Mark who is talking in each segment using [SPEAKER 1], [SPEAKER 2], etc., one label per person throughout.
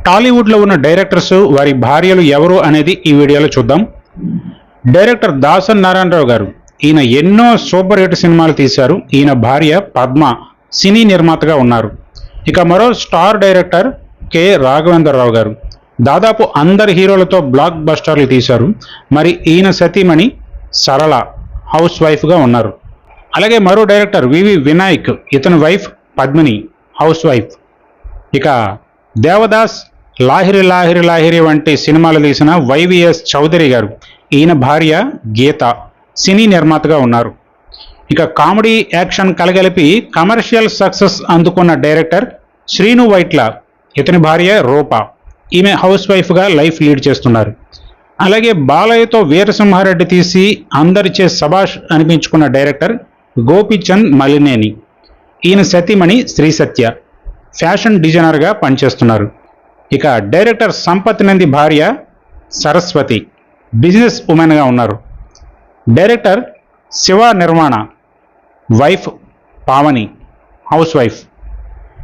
[SPEAKER 1] టాలీవుడ్లో ఉన్న డైరెక్టర్స్ వారి భార్యలు ఎవరు అనేది ఈ వీడియోలో చూద్దాం. డైరెక్టర్ దాసన్ నారాయణరావు గారు, ఈయన ఎన్నో సూపర్ హిట్ సినిమాలు తీశారు. ఈయన భార్య పద్మ సినీ నిర్మాతగా ఉన్నారు. ఇక మరో స్టార్ డైరెక్టర్ కె రాఘవేంద్రరావు గారు దాదాపు అందరి హీరోలతో బ్లాక్ బస్టర్లు తీశారు. మరి ఈయన సతీమణి సరళ హౌస్ వైఫ్గా ఉన్నారు. అలాగే మరో డైరెక్టర్ వివి వినాయక్, ఇతని వైఫ్ పద్మిని హౌస్ వైఫ్. ఇక దేవదాస్, లాహిరి లాహిరి లాహిరి వంటి సినిమాలు తీసిన వైవిఎస్ చౌదరి గారు, ఈయన భార్య గీత సినీ నిర్మాతగా ఉన్నారు. ఇక కామెడీ యాక్షన్ కలగలిపి కమర్షియల్ సక్సెస్ అందుకున్న డైరెక్టర్ శ్రీను వైట్ల, ఇతని భార్య రూప, ఈమె హౌస్ వైఫ్గా లైఫ్ లీడ్ చేస్తున్నారు. అలాగే బాలయ్యతో వీరసింహారెడ్డి తీసి అందరిచే సబాష్ అనిపించుకున్న డైరెక్టర్ గోపీచంద్ మలినేని, ఈయన సతీమణి శ్రీ సత్య ఫ్యాషన్ డిజైనర్గా పనిచేస్తున్నారు. ఇక డైరెక్టర్ సంపత్ నంది భార్య సరస్వతి బిజినెస్ ఉమెన్గా ఉన్నారు. డైరెక్టర్ శివ నిర్మాణ వైఫ్ పావని హౌస్ వైఫ్.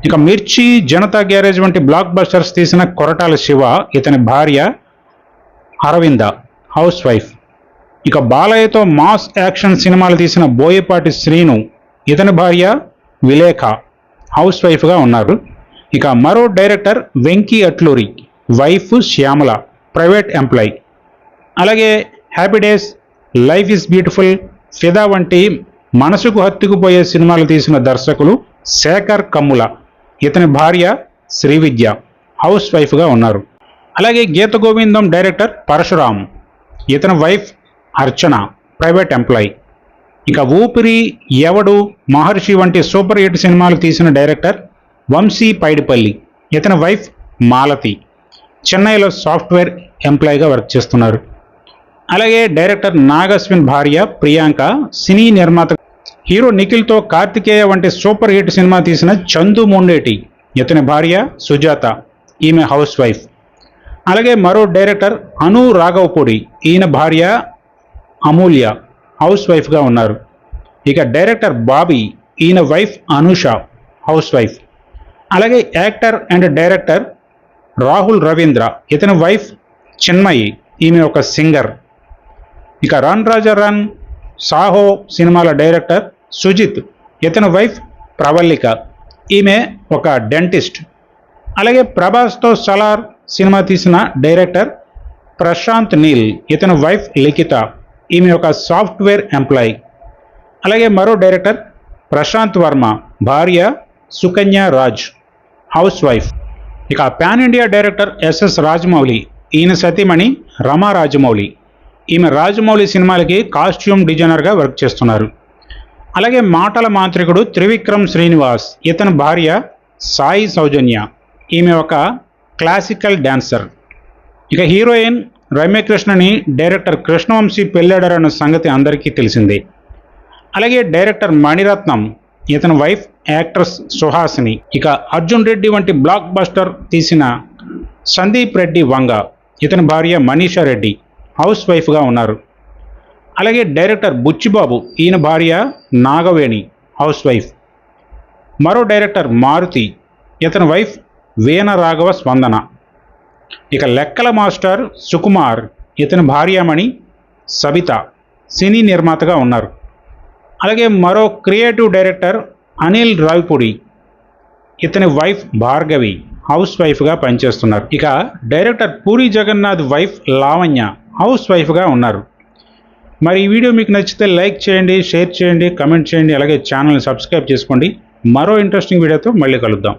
[SPEAKER 1] ఇక మిర్చి, జనతా గ్యారేజ్ వంటి బ్లాక్ బస్టర్స్ తీసిన కొరటాల శివ, ఇతని భార్య అరవింద హౌస్ వైఫ్. ఇక బాలయ్యతో మాస్ యాక్షన్ సినిమాలు తీసిన బోయపాటి శ్రీను, ఇతని భార్య విలేఖ హౌస్ వైఫ్గా ఉన్నారు. ఇక మరో director Venky Atluri, wife Shyamala private employee. అలాగే happy days, life is beautiful, Fidaa వంటి మనసుకు హత్తుకుపోయే సినిమాలు తీసిన దర్శకులు శేఖర్ కమ్ముల, ఇతని భార్య శ్రీవిద్య హౌస్ వైఫ్గా ఉన్నారు. అలాగే గీత గోవిందం డైరెక్టర్ పరశురామ్, ఇతని వైఫ్ అర్చన ప్రైవేట్ ఎంప్లాయ్. ఇక ఊపిరి, ఎవడు, మహర్షి వంటి సూపర్ హిట్ సినిమాలు తీసిన డైరెక్టర్ వంశీ పైడిపల్లి, ఇతని వైఫ్ మాలతి చెన్నైలో సాఫ్ట్వేర్ ఎంప్లాయీగా వర్క్ చేస్తున్నారు. అలాగే డైరెక్టర్ నాగశ్విన్ భార్య ప్రియాంక సినీ నిర్మాత. హీరో నిఖిల్తో కార్తికేయ వంటి సూపర్ హిట్ సినిమా తీసిన చందు మొండేటి, ఇతని భార్య సుజాత, ఈమె హౌస్ వైఫ్. అలాగే మరో డైరెక్టర్ అను రాఘవపూడి, ఈయన భార్య అమూల్య హౌస్ వైఫ్గా ఉన్నారు. ఇక డైరెక్టర్ బాబీ, ఈయన వైఫ్ అనూష హౌస్ వైఫ్. అలాగే actor and director Rahul Ravindra, ఇతని వైఫ్ చిన్మయి, ఈమె ఒక సింగర్. ఇక రన్ రాజా రన్, సాహో సినిమాల డైరెక్టర్ సుజిత్, ఇతని వైఫ్ ప్రవల్లిక, ఈమె ఒక డెంటిస్ట్. అలాగే ప్రభాస్తో సలార్ సినిమా తీసిన డైరెక్టర్ ప్రశాంత్ నీల్, ఇతని వైఫ్ లిఖిత, ఈమె ఒక సాఫ్ట్వేర్ ఎంప్లాయీ. అలాగే మరో డైరెక్టర్ ప్రశాంత్ వర్మ, భార్య సుకన్య రాజ్ హౌస్ వైఫ్. ఇక pan India director SS Rajamouli, ఈయన సతీమణి రమా రాజమౌళి, ఈమె రాజమౌళి సినిమాలకి కాస్ట్యూమ్ డిజైనర్గా వర్క్ చేస్తున్నారు. అలాగే మాటల మాంత్రికుడు త్రివిక్రమ్ శ్రీనివాస్, ఇతని భార్య సాయి సౌజన్య, ఈమె ఒక క్లాసికల్ డాన్సర్. ఇక హీరోయిన్ రమ్యకృష్ణని డైరెక్టర్ కృష్ణవంశీ పెళ్ళాడారన్న సంగతి అందరికీ తెలిసిందే. అలాగే డైరెక్టర్ మణిరత్నం, ఇతని వైఫ్ యాక్ట్రెస్ సుహాసిని. ఇక అర్జున్ రెడ్డి వంటి బ్లాక్ బస్టర్ తీసిన సందీప్ రెడ్డి వంగ, ఇతని భార్య మనీషా రెడ్డి హౌస్ వైఫ్గా ఉన్నారు. అలాగే డైరెక్టర్ బుచ్చిబాబు, ఈయన భార్య నాగవేణి హౌస్ వైఫ్. మరో డైరెక్టర్ మారుతి, ఇతని వైఫ్ వీణ రాఘవ స్పందన. ఇక లెక్కల మాస్టర్ సుకుమార్, ఇతని భార్యామణి సబిత సినీ నిర్మాతగా ఉన్నారు. అలాగే మరో క్రియేటివ్ డైరెక్టర్ అనిల్ రావిపూడి, ఇతని వైఫ్ భార్గవి హౌస్ వైఫ్గా పనిచేస్తున్నారు. ఇక director Puri Jagannadh wife Lavanya house వైఫ్గా ఉన్నారు. మరి ఈ వీడియో మీకు నచ్చితే లైక్ చేయండి, షేర్ చేయండి, కమెంట్ చేయండి. అలాగే ఛానల్ని సబ్స్క్రైబ్ చేసుకోండి. మరో ఇంట్రెస్టింగ్ వీడియోతో మళ్ళీ కలుద్దాం.